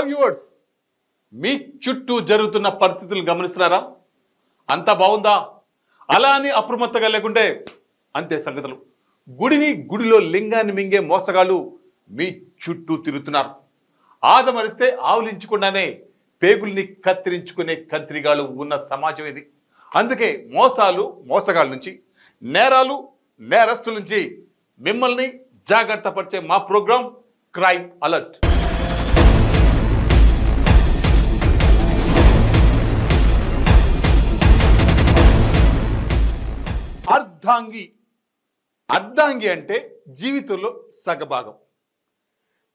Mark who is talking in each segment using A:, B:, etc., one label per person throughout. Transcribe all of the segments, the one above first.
A: Viewers, మీ చుట్టూ జరుగుతున్న పరిస్థితులు గమనిస్తున్నారా? అంతా బాగుందా? అలా అని అప్రమత్తంగా లేకుంటే అంతే సంగతులు. గుడిలో లింగాన్ని మింగే మోసగాళ్ళు మీ చుట్టూ తిరుగుతున్నారు. ఆదమరిస్తే ఆవులించకుండానే పేగుల్ని కత్తిరించుకునే కంత్రిగాళ్ళు ఉన్న సమాజం ఇది. అందుకే మోసగాళ్ళ నుంచి, నేరాలు నేరస్తుల నుంచి మిమ్మల్ని జాగ్రత్త పరిచే మా ప్రోగ్రాం క్రైమ్ అలర్ట్. అర్ధాంగి అంటే జీవితంలో సగభాగం.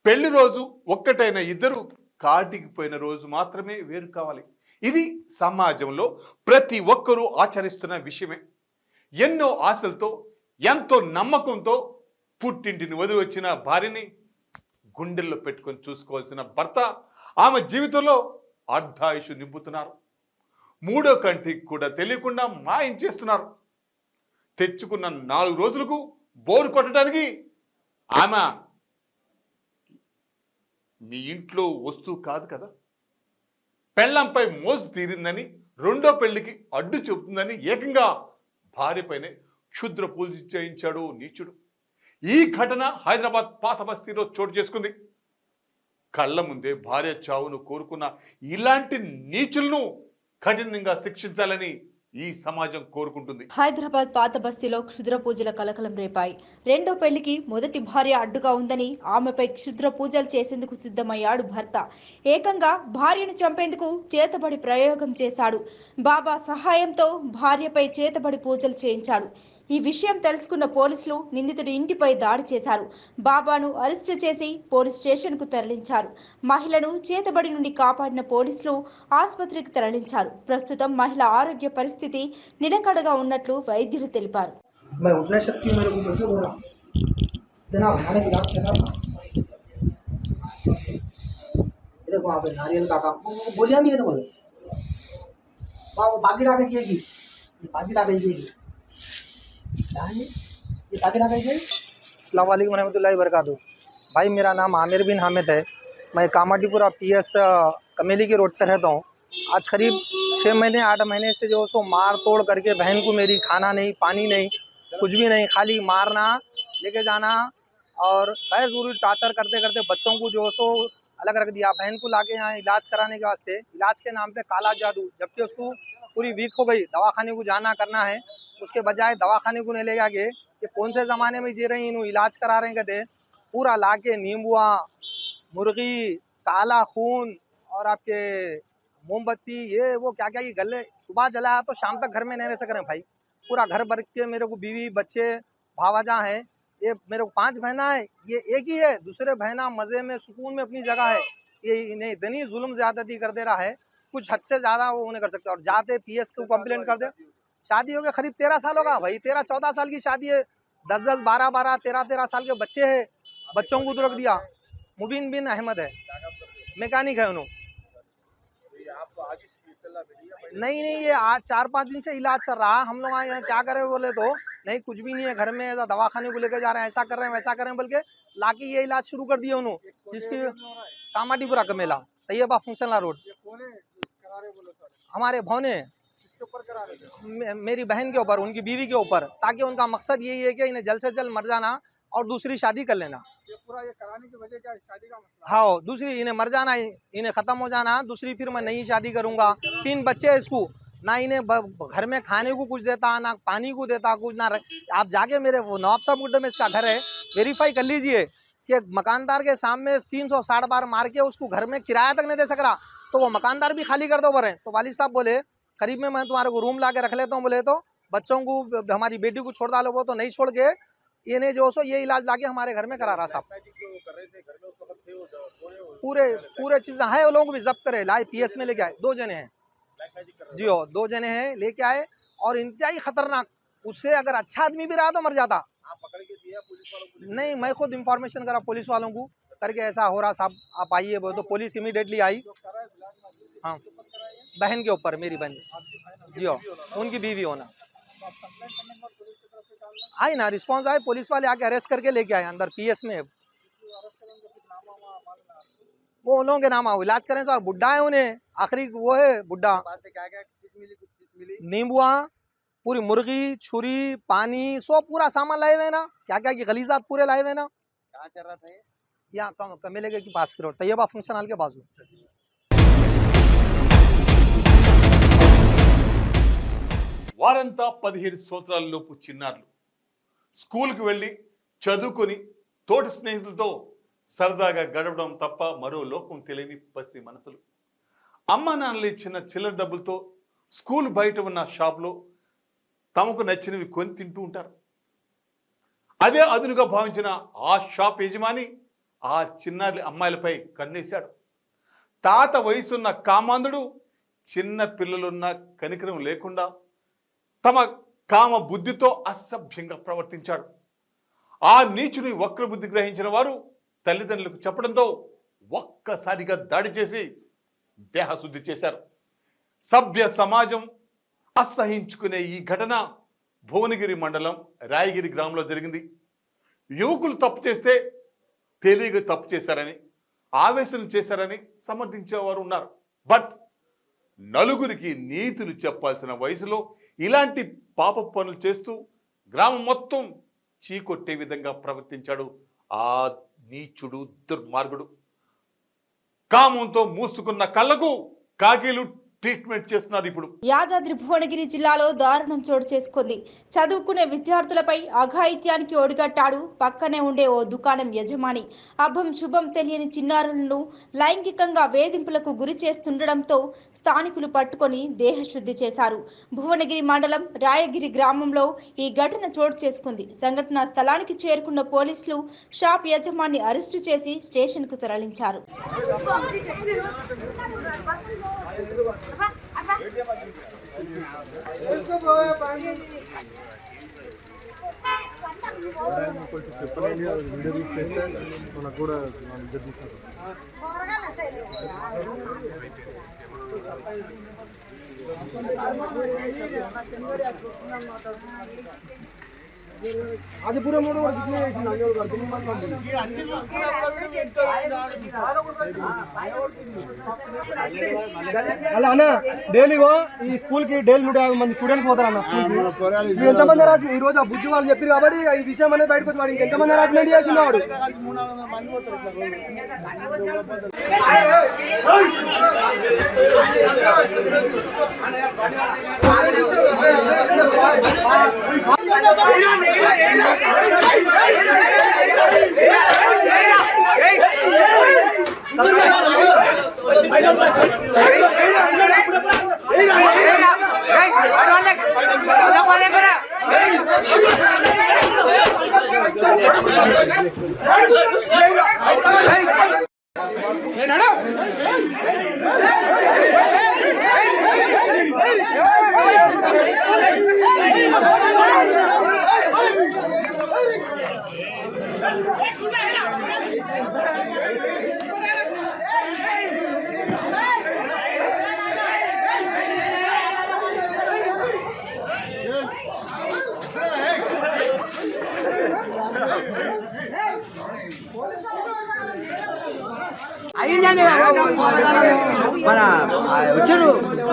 A: పెళ్లి రోజు ఒక్కటైన ఇద్దరు కాటికి పోయిన రోజు మాత్రమే వేరు కావాలి. ఇది సమాజంలో ప్రతి ఒక్కరూ ఆచరిస్తున్న విషయమే. ఎన్నో ఆశలతో, ఎంతో నమ్మకంతో పుట్టింటిని వదిలి వచ్చిన భార్యని గుండెల్లో పెట్టుకొని చూసుకోవాల్సిన భర్త ఆమె జీవితంలో అర్ధాయుషు నింపుతున్నారు. మూడో కంటికి కూడా తెలియకుండా మాయించేస్తున్నారు. తెచ్చుకున్న 4 రోజులకు బోరు కొట్టడానికి ఆమె మీ ఇంట్లో వస్తువు కాదు కదా. పెళ్ళంపై మోజు తీరిందని, రెండో పెళ్లికి అడ్డు చెబుతుందని ఏకంగా భార్యపైనే క్షుద్ర పూజ చేయించాడు నీచుడు. ఈ ఘటన హైదరాబాద్ పాత బస్తీలో చోటు చేసుకుంది. కళ్ళ ముందే భార్య చావును కోరుకున్న ఇలాంటి నీచులను కఠినంగా శిక్షించాలని ఈ సమాజం కోరుకుంటుంది.
B: హైదరాబాద్ పాత బస్తీలో క్షుద్ర పూజల కలకలం రేపాయి. రెండో పెళ్లికి మొదటి భార్య అడ్డుగా ఉందని ఆమెపై క్షుద్ర పూజలు చేసేందుకు సిద్ధమయ్యాడు భర్త. ఏకంగా భార్యను చంపేందుకు చేతబడి ప్రయోగం చేశాడు. బాబా సహాయంతో భార్యపై చేతబడి పూజలు చేయించాడు. ఈ విషయం తెలుసుకున్న పోలీసులు నిందితుడి ఇంటిపై దాడి చేశారు. బాబాను అరెస్టు చేసి పోలీస్ స్టేషన్కు తరలించారు. మహిళను చేతబడి నుండి కాపాడిన పోలీసులు ఆసుపత్రికి తరలించారు. ప్రస్తుతం మహిళ ఆరోగ్య పరిస్థితి నిలకడగా ఉన్నట్లు వైద్యులు తెలిపారు.
C: अस्सलाम वालेकुम रहमतुल्लाहि वबरकातुहू। भाई मेरा नाम आमिर बिन हामिद है। मैं कामाटीपुरा पीएस कमेली के रोड पर रहता हूँ। आज करीब 6 महीने 8 महीने से जो सो मार तोड़ करके बहन को मेरी खाना नहीं, पानी नहीं, कुछ भी नहीं, खाली मारना, लेके जाना और गैर ज़रूरी टार्चर करते करते बच्चों को जो सो अलग रख दिया। बहन को लाके यहाँ इलाज कराने के वास्ते, इलाज के नाम पे काला जादू, जबकि उसको पूरी वीक हो गई, दवाखाने को जाना करना है, उसके बजाय दवाखाने को नहीं ले जाके ये कौन से ज़माने में जी रही इन्हों इलाज करा रहे हैं। कहते पूरा लाके नींबुआ, मुर्गी, काला खून और आपके मोमबत्ती, ये वो क्या क्या ये गले सुबह जलाया तो शाम तक घर में नहीं रह सक रहे भाई। पूरा घर भर के मेरे को बीवी बच्चे भावाजा है। ये मेरे को 5 बहना है, ये एक ही है, दूसरे बहना मज़े में सुकून में अपनी जगह है। ये इन्हें इतनी जुल्म ज़्यादती कर दे रहा है, कुछ हद से ज़्यादा वो नहीं कर सकते। और जाते पीएस को कंप्लेंट कर दे। शादी हो गया करीब 13 साल होगा भाई, 13-14 साल की शादी है, 10-10, 12-12, 13-13 साल के बच्चे हैं। बच्चों को रख दिया। मुबीन बिन अहमद है, मैकेनिक है उन्होंने। नहीं ये आज 4-5 दिन से इलाज चल रहा है। हम लोग यहाँ क्या करें बोले तो नहीं, कुछ भी नहीं है, घर में दवाखाने को लेकर जा रहे हैं, ऐसा कर रहे हैं वैसा कर रहे हैं, बल्कि लाके ये इलाज शुरू कर दिया उन्होंने, जिसकी कामाटीपुरा का मेला तैयबा फंक्शनल रोड। हमारे भौने मेरी बहन के ऊपर, उनकी बीवी के ऊपर, ताकि उनका मकसद यही है कि इन्हें जल्द से जल्द मर जाना और दूसरी शादी कर लेना।
D: ये पूरा ये कराने की वजह क्या है? शादी का मसला।
C: हाँ, दूसरी इन्हें मर जाना, इन्हें ख़त्म हो जाना, दूसरी फिर मैं नई शादी करूँगा। 3 बच्चे हैं इसको, ना इन्हें घर में खाने को कुछ देता, ना पानी को देता कुछ, ना आप जाके मेरे वो नवाब साहब गुड्डे में इसका घर है, वेरीफाई कर लीजिए कि मकानदार के सामने 360 बार मार के उसको घर में किराया तक नहीं दे सक रहा, तो वो मकानदार भी खाली कर दो बोले। तो वालिद साहब बोले करीब में मैं तुम्हारे को रूम ला के रख लेता हूँ, बोले तो बच्चों को, हमारी बेटी को छोड़ डालो, वो तो नहीं छोड़ के इन्हें जो सो ये इलाज लाके हमारे घर में करा रहा साहब। पूरे चीज़ें हैं, वो लोगों को भी जब्त करे, लाए पीएस में लेके आए। 2 जने हैं जी, हो 2 जने हैं लेके आए, और इंतहाई खतरनाक, उससे अगर अच्छा आदमी भी रहा तो मर जाता। नहीं, मैं खुद इंफॉर्मेशन करा पुलिस वालों को करके ऐसा हो रहा साहब, आप आइए बोले तो पुलिस इमीडिएटली आई। हाँ, बहन के ऊपर, मेरी बहन जी हो, उनकी बीवी होना आई ना, रिस्पांस आए, पुलिस वाले आके अरेस्ट करके लेके आए अंदर पीएस में। वो उन लोगों के नाम आओ, इलाज करें सर। बुढ़ा है उन्हें, आखिरी वो है बुढ़ा।
D: क्या क्या चीज मिली, कुछ चीज मिली?
C: नींबुआ, पूरी मुर्गी, छुरी, पानी, सब पूरा सामान लाए हुए हैं ना, क्या क्या की गलीजात पूरे लाए हुए हैं ना।
D: कहाँ चल रहा था ये?
C: यहाँ कमेले के पास की रोड, तैयबा फंक्शन हॉल के बाजू।
A: వారంతా 17 సంవత్సరాల లోపు చిన్నారులు. స్కూల్కి వెళ్ళి చదువుకొని తోటి స్నేహితులతో సరదాగా గడపడం తప్ప మరో లోకం తెలియని పసి మనసులు. అమ్మా నాన్నలు ఇచ్చిన చిల్లర డబ్బులతో స్కూల్ బయట ఉన్న షాప్లో తమకు నచ్చినవి కొని తింటూ ఉంటారు. అదే అదునుగా భావించిన ఆ షాప్ యజమాని ఆ చిన్నారి అమ్మాయిలపై కన్నేశాడు. తాత వయసున్న కామాంధుడు చిన్న పిల్లలున్న కనికరం లేకుండా తమ కామ బుద్ధితో అసభ్యంగా ప్రవర్తించాడు. ఆ నీచుని వక్ర బుద్ధి గ్రహించిన వారు తల్లిదండ్రులకు చెప్పడంతో ఒక్కసారిగా దాడి చేసి దేహశుద్ధి చేశారు. సభ్య సమాజం అసహించుకునే ఈ ఘటన భువనగిరి మండలం రాయగిరి గ్రామంలో జరిగింది. యువకులు తప్పు చేస్తే తెలియగా తప్పు చేశారని, ఆవేశం చేశారని సమర్థించేవారు ఉన్నారు. బట్ నలుగురికి నీతులు చెప్పాల్సిన వయసులో ఇలాంటి పాప పనులు చేస్తూ గ్రామం మొత్తం చీకొట్టే విధంగా ప్రవర్తించాడు ఆ నీచుడు, దుర్మార్గుడు. కామంతో మూసుకున్న కళ్ళకు కాకీలు ట్రీట్మెంట్ చేస్తున్నారు ఇప్పుడు.
B: యాదాద్రి భువనగిరి జిల్లాలో దారుణం చోటు చేసుకుంది. చదువుకునే విద్యార్థులపై అఘాయిత్యానికి ఒడిగట్టాడు పక్కనే ఉండే ఓ దుకాణం యజమాని. అభం శుభం తెలియని చిన్నారులను లైంగికంగా వేధింపులకు గురి చేస్తుండడంతో స్థానికులు పట్టుకొని దేహశుద్ధి చేశారు. భువనగిరి మండలం రాయగిరి గ్రామంలో ఈ ఘటన చోటు చేసుకుంది. సంఘటనా స్థలానికి చేరుకున్న పోలీసులు షాప్ యజమాని అరెస్టు చేసి స్టేషన్కు తరలించారు.
D: కొంచెం చెప్పండి, వీడియో తీసి చేస్తే మనకు కూడా జడ్జిస్తారు. అది పూర మూడు కితనే వేసింది అంగల్ గారు దిమ్మ మంది అన్ని అలా అన్న డైలీగో ఈ స్కూల్ కి డైలీ 150 మంది స్టూడెంట్స్ పోతారు అన్న స్కూల్ కి. ఎంతమంది రాజు ఈ రోజు ఆ బుద్ధి వాళ్ళు చెప్పారు కాబట్టి ఈ విషయం అనేది బయటకు వచ్చి వాడు ఇంకెంతమంది రాజమెంట్ చేసిండు వాడు. 300 మంది
E: అయ్యిందండి మన వచ్చారు,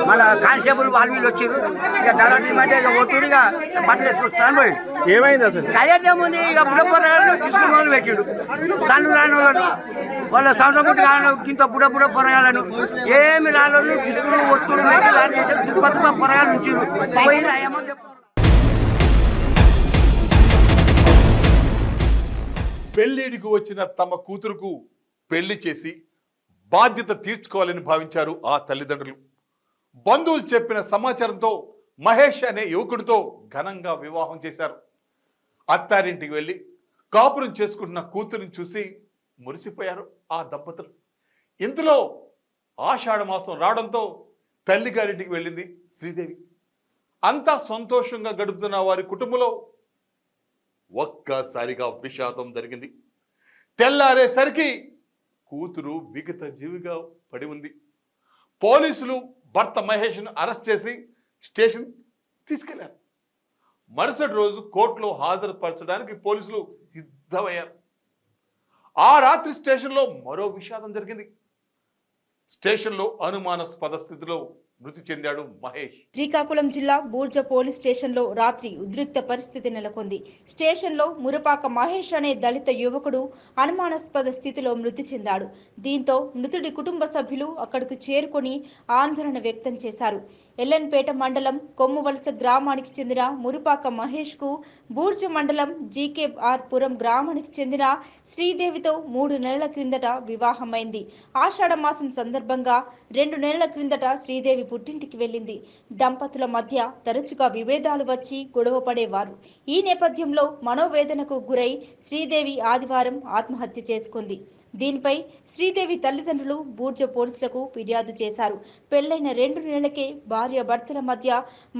E: మన కానిస్టేబుల్ వాళ్ళు వీళ్ళు వచ్చారు. ఇక ధరమంటే ఇక ఒత్తుడిగా బట్టలు వేసుకొస్తాను పోయి
D: ఏమైంది అసలు?
E: కయ్యేదేముంది ఇక బుడపొరగాళ్ళు తీసుకుని వాళ్ళు పెట్టాడు. సన్ను రాని వాళ్ళను వాళ్ళ సంవత్సరం కాను ఇంత బుడ పొరగాలను ఏమి రాళ్ళు తీసుకుని ఒత్తుడు పెట్టి వాళ్ళు చేసి కొత్త పొరగాలు నుంచి పోయి ఏమో చెప్పారు.
A: పెళ్లిడికి వచ్చిన తమ కూతురుకు పెళ్లి చేసి బాధ్యత తీర్చుకోవాలని భావించారు ఆ తల్లిదండ్రులు. బంధువులు చెప్పిన సమాచారంతో మహేష్ అనే యువకుడితో ఘనంగా వివాహం చేశారు. అత్తారింటికి వెళ్ళి కాపురం చేసుకుంటున్న కూతురిని చూసి మురిసిపోయారు ఆ దంపతులు. ఇంతలో ఆషాఢ మాసం రావడంతో తల్లిగారింటికి వెళ్ళింది శ్రీదేవి. అంతా సంతోషంగా గడుపుతున్న వారి కుటుంబంలో ఒక్కసారిగా విషాదం జరిగింది. తెల్లారేసరికి కూతురు విగత జీవిగా పడి ఉంది. పోలీసులు భర్త మహేష్ను అరెస్ట్ చేసి స్టేషన్ తీసుకెళ్లారు. మరుసటి రోజు కోర్టులో హాజరుపరచడానికి పోలీసులు సిద్ధమయ్యారు. ఆ రాత్రి స్టేషన్లో మరో విషాదం జరిగింది. స్టేషన్లో అనుమానాస్పద స్థితిలో మృతి చెందాడు మహేష్.
B: శ్రీకాకుళం జిల్లా బూర్జ పోలీస్ స్టేషన్లో రాత్రి ఉద్రిక్త పరిస్థితి నెలకొంది. స్టేషన్లో మురపాక మహేష్ అనే దళిత యువకుడు అనుమానాస్పద స్థితిలో మృతి చెందాడు. దీంతో మృతుడి కుటుంబ సభ్యులు అక్కడకు చేరుకొని ఆందోళన వ్యక్తం చేశారు. ఎల్లన్పేట మండలం కొమ్మువలస గ్రామానికి చెందిన మురపాక మహేష్ కు బూర్జ మండలం జీకేఆర్ పురం గ్రామానికి చెందిన శ్రీదేవితో 3 నెలల క్రిందట వివాహమైంది. ఆషాఢ మాసం సందర్భంగా 2 నెలల క్రిందట శ్రీదేవి పుట్టింటికి వెళ్ళింది. దంపతుల మధ్య తరచుగా విభేదాలు వచ్చి గొడవ పడేవారు. ఈ నేపథ్యంలో మనోవేదనకు గురై శ్రీదేవి ఆదివారం ఆత్మహత్య చేసుకుంది. దీనిపై శ్రీదేవి తల్లిదండ్రులు బూర్జ పోలీసులకు ఫిర్యాదు చేశారు. పెళ్లైన 2 నెలలకే భార్యాభర్తల మధ్య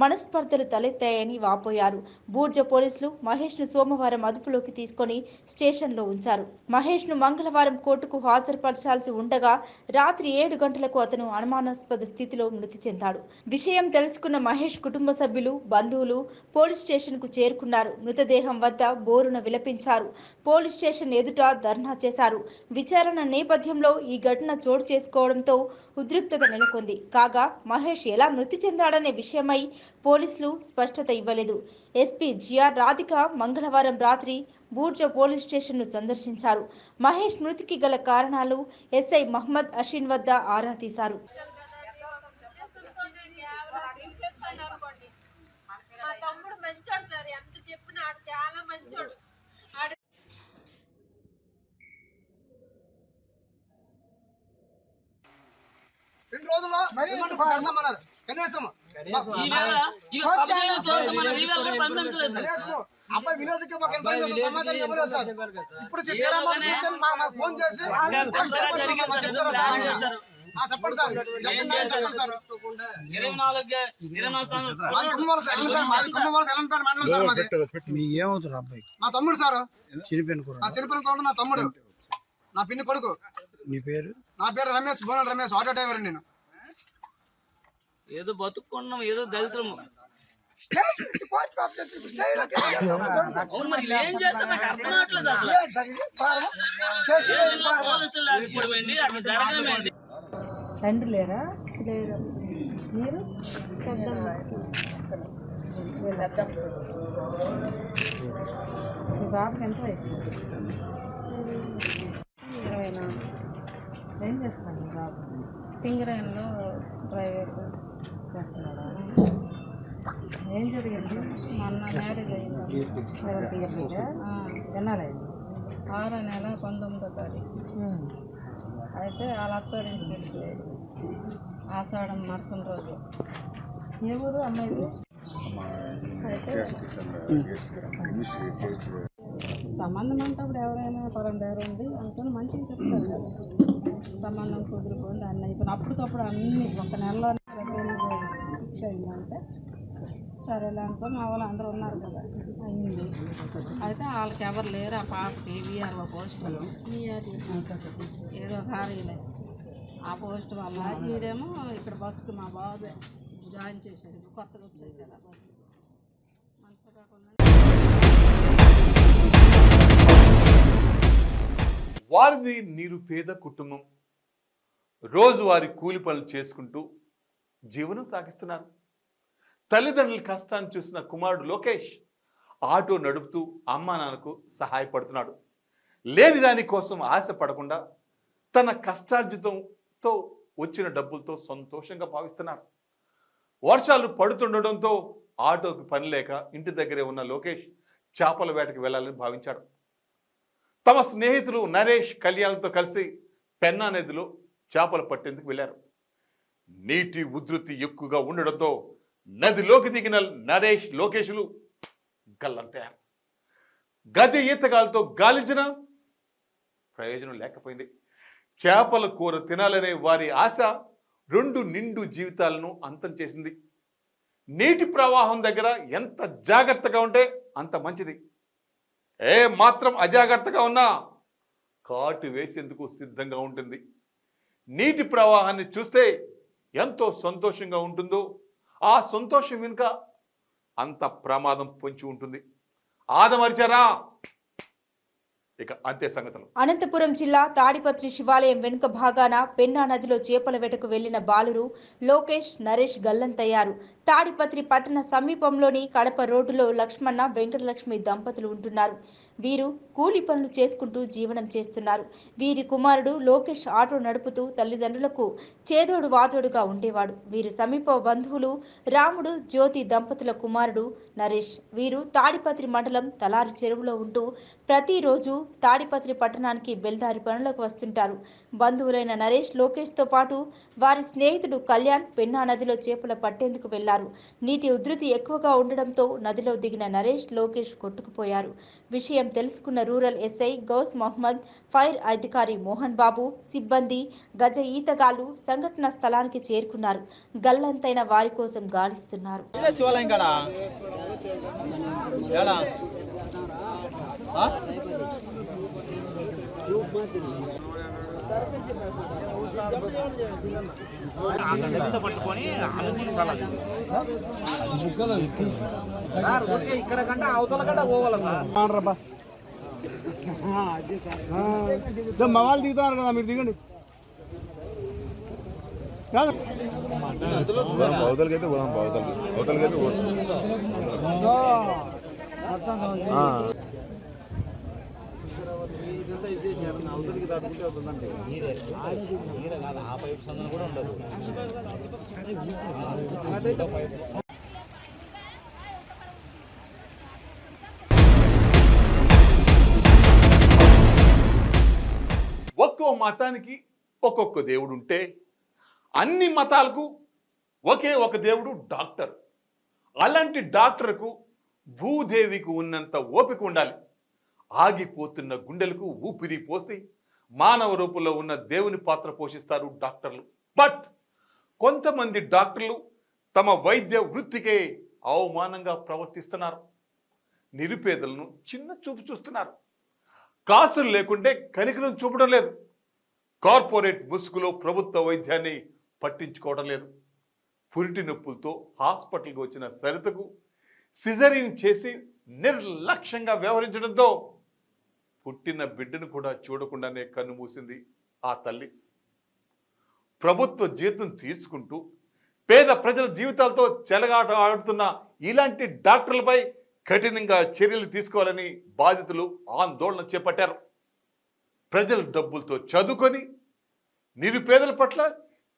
B: మనస్పర్ధలు తలెత్తాయని వాపోయారు. బూర్జ పోలీసులు మహేష్ను సోమవారం అదుపులోకి తీసుకొని స్టేషన్లో ఉంచారు. మహేష్ను మంగళవారం కోర్టుకు హాజరుపరచాల్సి ఉండగా రాత్రి 7 గంటలకు అతను అనుమానాస్పద స్థితిలో మృతి చెందాడు. విషయం తెలుసుకున్న మహేష్ కుటుంబ సభ్యులు, బంధువులు పోలీస్ స్టేషన్కు చేరుకున్నారు. మృతదేహం వద్ద బోరున విలపించారు. పోలీస్ స్టేషన్ ఎదుట ధర్నా చేశారు. విచారణ నేపథ్యంలో ఈ ఘటన చోటు చేసుకోవడంతో ఉద్రిక్తత నెలకొంది. కాగా మహేష్ ఎలా మృతి చెందాడనే విషయమై పోలీసులు స్పష్టత ఇవ్వలేదు. ఎస్పీ జిఆర్ రాధిక మంగళవారం రాత్రి బూర్జ పోలీస్ స్టేషన్ను సందర్శించారు. మహేష్ మృతికి గల కారణాలు ఎస్ఐ మహమ్మద్ అషీన్ వద్ద ఆరా తీశారు.
D: రెండు రోజుల్లో పెడతామన్నారు కనీసం అబ్బాయి విలేజ్ కి మాకు సమాచారం ఇవ్వలేదు సార్. ఇప్పుడు ఫోన్ చేసి చెప్పండి సార్.
F: ఏమవుతారు అబ్బాయికి?
D: మా తమ్ముడు సార్.
F: చనిపోయిన
D: కూడా నా తమ్ముడు, నా పిన్ని కొడుకు.
F: నీ పేరు?
D: నా పేరు రమేష్, బోనల్ రమేష్, ఆటో డ్రైవర్. నేను
G: ఏదో బతుకున్నాం, ఏదో దళితులము. అవును, మరి ఏం చేస్తా నాకు అర్థం అవట్లేదు అసలు. పోలీసులు లేకపోవడం అక్కడ జరగలేమండి.
H: తండ్రి లేరా? లేదు. మీరు మీ బాబుకి ఎంత వయసు? 24. ఏం చేస్తాను మీ బాబు? సింగరేణిలో డ్రైవర్ చేస్తున్నాడా? ఏం జరిగింది? మొన్న మ్యారేజ్ అయింది. ఎన్నాలైంది? 6వ నెల 19వ తారీఖు. అయితే వాళ్ళ అత్తోరింటికి వెళ్ళిపోయాడు. ఆషాఢం మరుసటి రోజు. ఏ ఊరు అమ్మాయి? సంబంధం అంటే అప్పుడు ఎవరైనా పరం దగ్గర ఉంది అనుకుని మంచిగా చెప్తారు కదా. సంబంధం కుదిరిపోయింది, అన్నీ అయిపోయింది. అప్పటికప్పుడు అన్నీ ఒక నెలలో ఫిక్స్ అయిందంటే సరేలే అనుకొని మా వాళ్ళు అందరూ ఉన్నారు కదా, అయింది. అయితే వాళ్ళకి ఎవరు లేరు. ఆ పాపకి వీఆర్ఓ పోస్ట్ ఏదో కారీలే ఆ పోస్ట్ వల్ల ఈడేమో ఇక్కడ బస్సుకి మా బాబే జాయిన్ చేశాడు. కొత్తగా వచ్చాయి కదా బస్సు. మనసు కాకుండా
A: వారిది నిరుపేద కుటుంబం. రోజువారీ కూలి పనులు చేసుకుంటూ జీవనం సాగిస్తున్నారు. తల్లిదండ్రుల కష్టాన్ని చూసిన కుమారుడు లోకేష్ ఆటో నడుపుతూ అమ్మా నాన్నకు సహాయపడుతున్నాడు. లేని దానికోసం ఆశపడకుండా తన కష్టార్జితంతో వచ్చిన డబ్బులతో సంతోషంగా భావిస్తున్నారు. వర్షాలు పడుతుండడంతో ఆటోకి పని లేక ఇంటి దగ్గరే ఉన్న లోకేష్ చేపల వేటకు వెళ్ళాలని భావించాడు. తమ స్నేహితులు నరేష్, కళ్యాణ్తో కలిసి పెన్నా నదిలో చేపలు పట్టేందుకు వెళ్ళారు. నీటి ఉధృతి ఎక్కువగా ఉండడంతో నదిలోకి దిగిన నరేష్, లోకేష్లు గల్లంతయ్యారు. గజ ఈతగాలతో గాలించిన ప్రయోజనం లేకపోయింది. చేపల కూర తినాలనే వారి ఆశ 2 నిండు జీవితాలను అంతం చేసింది. నీటి ప్రవాహం దగ్గర ఎంత జాగ్రత్తగా ఉంటే అంత మంచిది. ఏ మాత్రం అజాగ్రత్తగా ఉన్నా కాటు వేసేందుకు సిద్ధంగా ఉంటుంది. నీటి ప్రవాహాన్ని చూస్తే ఎంతో సంతోషంగా ఉంటుందో ఆ సంతోషం వెనుక అంత ప్రమాదం పొంచి ఉంటుంది. ఆదమరిచారా? ఇక అంతే సంగతులు.
B: అనంతపురం జిల్లా తాడిపత్రి శివాలయం వెనుక భాగాన పెన్నా నదిలో చేపల వేటకు వెళ్లిన బాలురు లోకేష్, నరేష్ గల్లంతయ్యారు. తాడిపత్రి పట్టణ సమీపంలోని కడప రోడ్డులో లక్ష్మణ, వెంకటలక్ష్మి దంపతులు ఉంటున్నారు. వీరు కూలి పనులు చేసుకుంటూ జీవనం చేస్తున్నారు. వీరి కుమారుడు లోకేష్ ఆటో నడుపుతూ తల్లిదండ్రులకు చేదోడు వాదోడుగా ఉండేవాడు. వీరు సమీప బంధువులు రాముడు, జ్యోతి దంపతుల కుమారుడు నరేష్. వీరు తాడిపత్రి మండలం తలారి చెరువులో ఉంటూ ప్రతిరోజు తాడిపత్రి పట్టణానికి బెల్దారి పనులకు వస్తుంటారు. బంధువులైన నరేష్, లోకేష్తో పాటు వారి స్నేహితుడు కళ్యాణ్ పెన్నా నదిలో చేపలు పట్టేందుకు వెళ్లారు. నీటి ఉధృతి ఎక్కువగా ఉండడంతో నదిలో దిగిన నరేష్, లోకేష్ కొట్టుకుపోయారు. విషయం తెలుసుకున్న rural SI Ghouse Mohammed, fire అధికారి మోహన్ బాబు, సిబ్బంది, గజ ఈతగాళ్లు సంఘటన స్థలానికి చేరుకున్నారు. గల్లంతైన వారి కోసం గాలిస్తున్నారు.
D: ఇక్కడ కంటే అవతల కంటే పోవాలి మవాళ్ళు దిగుతారు కదా, మీరు దిగండి.
I: అవతలకైతే పోదాం, అవతలకైతే పోవచ్చు.
A: ఒక్కో మతానికి ఒక్కొక్క దేవుడు ఉంటే అన్ని మతాలకు ఒకే ఒక దేవుడు డాక్టర్. అలాంటి డాక్టర్కు భూదేవికి ఉన్నంత ఓపిక ఉండాలి. ఆగిపోతున్న గుండెలకు ఊపిరి పోసి మానవ రూపంలో ఉన్న దేవుని పాత్ర పోషిస్తారు డాక్టర్లు. బట్ కొంతమంది డాక్టర్లు తమ వైద్య వృత్తికే అవమానంగా ప్రవర్తిస్తున్నారు. నిరుపేదలను చిన్న చూపు చూస్తున్నారు. కాసులు లేకుంటే కనికరం చూపడం లేదు. కార్పొరేట్ ముసుగులో ప్రభుత్వ వైద్యాన్ని పట్టించుకోవడం లేదు. పురిటి నొప్పులతో హాస్పిటల్కి వచ్చిన సరితకు సిజరీన్ చేసి నిర్లక్ష్యంగా వ్యవహరించడంతో పుట్టిన బిడ్డను కూడా చూడకుండానే కన్ను మూసింది ఆ తల్లి. ప్రభుత్వ జీతం తీసుకుంటూ పేద ప్రజల జీవితాలతో చెలగాట ఆడుతున్న ఇలాంటి డాక్టర్లపై కఠినంగా చర్యలు తీసుకోవాలని బాధితులు ఆందోళన చేపట్టారు. ప్రజల డబ్బులతో చదువుకొని నిరుపేదల పట్ల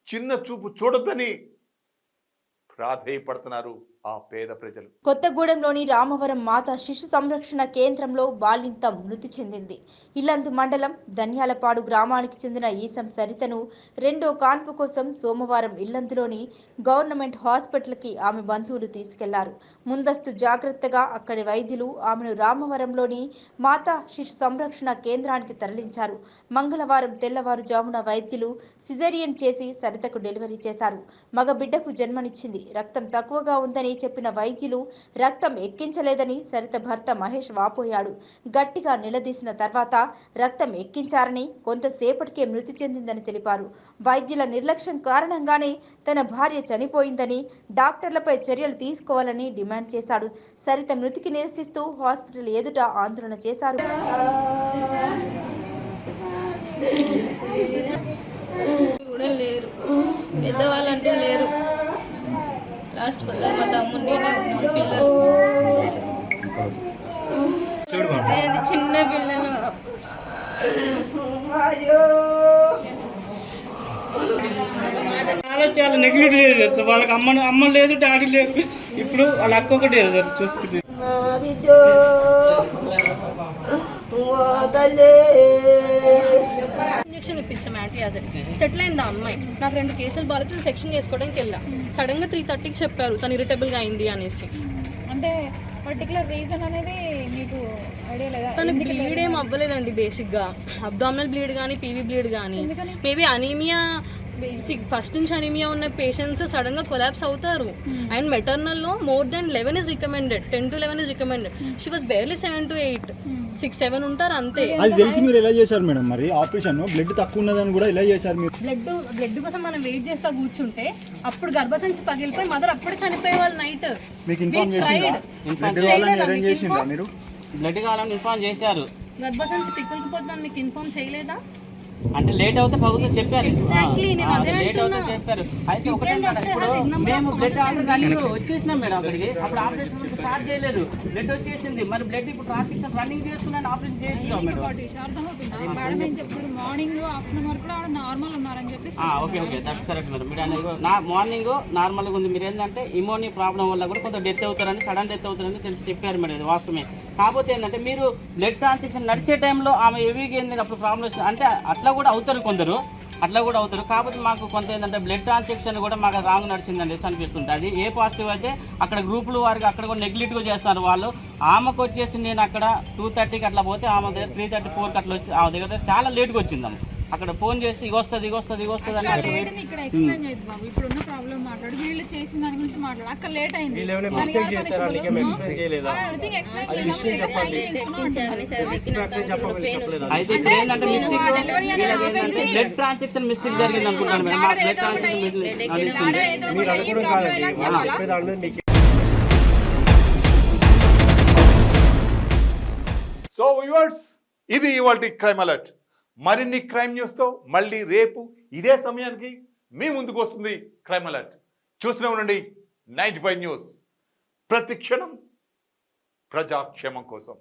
A: చిన్న చూపు చూడొద్దని ప్రాధేయపడుతున్నారు ఆ పేద ప్రజలు.
B: కొత్తగూడెంలోని రామవరం మాతా శిశు సంరక్షణ కేంద్రంలో బాలింత మృతి చెందింది. ఇల్లందు మండలం ధన్యాలపాడు గ్రామానికి చెందిన ఈసం సరితను రెండో కాన్పు కోసం సోమవారం ఇల్లందులోని గవర్నమెంట్ హాస్పిటల్కి ఆమె బంధువులు తీసుకెళ్లారు. ముందస్తు జాగ్రత్తగా అక్కడి వైద్యులు ఆమెను రామవరంలోని మాతా శిశు సంరక్షణ కేంద్రానికి తరలించారు. మంగళవారం తెల్లవారుజామున వైద్యులు సిజేరియన్ చేసి సరితకు డెలివరీ చేశారు. మగ బిడ్డకు జన్మనిచ్చింది. రక్తం తక్కువగా ఉందని చెప్పిన వైద్యులు రక్తం ఎక్కించలేదని సరిత భర్త మహేష్ వాపోయాడు. గట్టిగా నిలదీసిన తర్వాత రక్తం ఎక్కించారని, కొంతసేపటికే మృతి చెందిందని తెలిపారు. వైద్యుల నిర్లక్ష్యం కారణంగానే తన భార్య చనిపోయిందని, డాక్టర్లపై చర్యలు తీసుకోవాలని డిమాండ్ చేశాడు. సరిత మృతికి నిరసిస్తూ హాస్పిటల్ ఎదుట ఆందోళన చేశారు.
J: పెద్దవాళ్ళంటూ లేరు. లాస్ట్ కొందరు మా తమ్ముడు నేనే ఉన్నాం. పిల్లలు చిన్న పిల్లలు
D: చాలా నెగ్లెక్ట్ చేశారు. వాళ్ళకి అమ్మ లేదు, డాడీ లేదు. ఇప్పుడు వాళ్ళ అక్క ఒకటి చూసుకుంటే
J: ఇంజక్షన్ ఇప్పించాం యాంటీయాసిడ్. సెటిల్ అయింది ఆ అమ్మాయి. నాకు 2 కేసులు బాధితులు సెక్షన్ చేసుకోవడానికి వెళ్ళా. సడన్గా 3:30కి చెప్పారు తను ఇరిటబుల్గా అయింది అనేసి.
H: అంటే పర్టికులర్ రీజన్ అనేది మీకు ఐడియా లేదా?
J: తనకు బ్లీడ్ ఏం అవ్వలేదండి. బేసిక్గా అబ్డామినల్ బ్లీడ్ కానీ, పీవీ బ్లీడ్ కానీ, మేబీ అనీమియా. ఫస్ట్ నుంచి అనీమియా ఉన్న పేషెంట్స్ సడన్ గా కొలాప్స్ అవుతారు. అండ్ మెటర్నల్ లో more than 11 is recommended. 10 to 11 is recommended. She was barely 7 to 8, 6, 7 ఉంటారు అంతే.
K: అది తెలిసి మీరు ఎలా చేశారు మేడం? మరి ఆపరేషన్ బ్లడ్ తక్కువ ఉన్నదని కూడా ఎలా చేశారు మీరు?
J: బ్లడ్ కోసం మనం వెయిట్ చేస్తా కూర్చుంటే అప్పుడు గర్భసంచి పగిలిపోయి మదర్ అప్పుడు చనిపోయే వాళ్ళు నైట్.
K: మీకు ఇన్ఫార్మ్ చేసిందా? బ్లడ్ కావాలని అరేంజ్ చేసిందా మీరు?
E: బ్లడ్ కావాలని ఇన్ఫార్మ్ చేశారు.
J: గర్భసంచి పిక్కులకి పోతుందని మీకు ఇన్ఫార్మ్ చేయలేదా?
G: అంటే లేట్ అవుతే ప్రభుత్వం చెప్పారు.
J: ఎగ్జాక్ట్లీ నేను అదే
G: లేట్ అవుతే
J: అంటున్నా.
G: చెప్పారు. అయితే
J: Different
G: ఒకటే
J: doctor
G: ఇప్పుడు
J: has a number of
G: మేము బ్లడ్
J: processes
G: ఆర్డర్
J: ఉన్నాయి.
G: కానీ వచ్చేసినాం మేడం అక్కడికి. అప్పుడు ఆపరేషన్ స్టార్ట్ చేయలేదు, బ్లడ్ వచ్చేసింది. మరి బ్లడ్ ఇప్పుడు ట్రాన్సాక్షన్ రన్నింగ్ చేస్తున్నాను, ఆపరేషన్ చేస్తున్నాం మేడం.
H: మేడం ఏం చెప్తారు, మార్నింగ్ ఆఫ్టర్నూన్ వరకు కూడా ఆవిడ నార్మల్ ఉన్నారని చెప్పి
G: ఓకే దట్స్ కరెక్ట్ మేడం. మీరు అనేది నా మార్నింగ్ నార్మల్గా ఉంది. మీరు ఏంటంటే ఇమోనియా ప్రాబ్లం వల్ల కూడా కొంత డెత్ అవుతారని, సడన్ డెత్ అవుతారని తెలిసి చెప్పారు మేడం. ఇది వాస్తవమే. కాకపోతే ఏంటంటే మీరు బ్లడ్ ట్రాన్సాక్షన్ నడిచే టైంలో ఆమె హెవీగా ఏంటంటే అప్పుడు ప్రాబ్లం వస్తుంది. అంటే అట్లా కూడా అవుతారు కొందరు, అట్లా కూడా అవుతారు. కాకపోతే మాకు కొంత ఏంటంటే బ్లడ్ ట్రాన్సాక్షన్ కూడా మాకు రాంగ్ నడిచిందండి అనిపిస్తుంది. అది ఏ పాజిటివ్ అయితే అక్కడ గ్రూపులు వారికి అక్కడ కూడా నెగ్లెక్ట్గా చేస్తారు వాళ్ళు. ఆమెకు వచ్చేసి నేను అక్కడ 2:30కి అట్లా పోతే ఆమె దగ్గర 3:34కి అట్లా వచ్చి ఆమె దగ్గర చాలా లేట్గా వచ్చింది. అక్కడ ఫోన్ చేస్తే ఇగొస్తుంది అని
H: ఇక్కడ ఎక్స్ప్లెయిన్ చేయదు బాబు. ఇప్పుడు ఉన్న ప్రాబ్లం మాట్లాడు, వీళ్ళు చేసిన దాని గురించి మాట్లాడు. అక్కడ లేట్ అయింది. ఎవ్రీథింగ్ ఎక్స్ప్లెయిన్
G: అయితే ఇక్కడ ఏంటంటే మిస్టేక్ బ్లడ్ ట్రాన్సాక్షన్ మిస్టేక్ జరిగింది అనుకుంటాను మేడం. మా బ్లడ్ ట్రాన్సాక్షన్
A: సో వ్యూవర్స్, ఇది ఇవాల్టి క్రైమ్ అలర్ట్. మరిన్ని క్రైమ్ న్యూస్తో మళ్ళీ రేపు ఇదే సమయానికి మీ ముందుకు వస్తుంది క్రైమ్ అలర్ట్. చూస్తూనే ఉండండి 95 న్యూస్, ప్రతి క్షణం ప్రజాక్షేమం కోసం.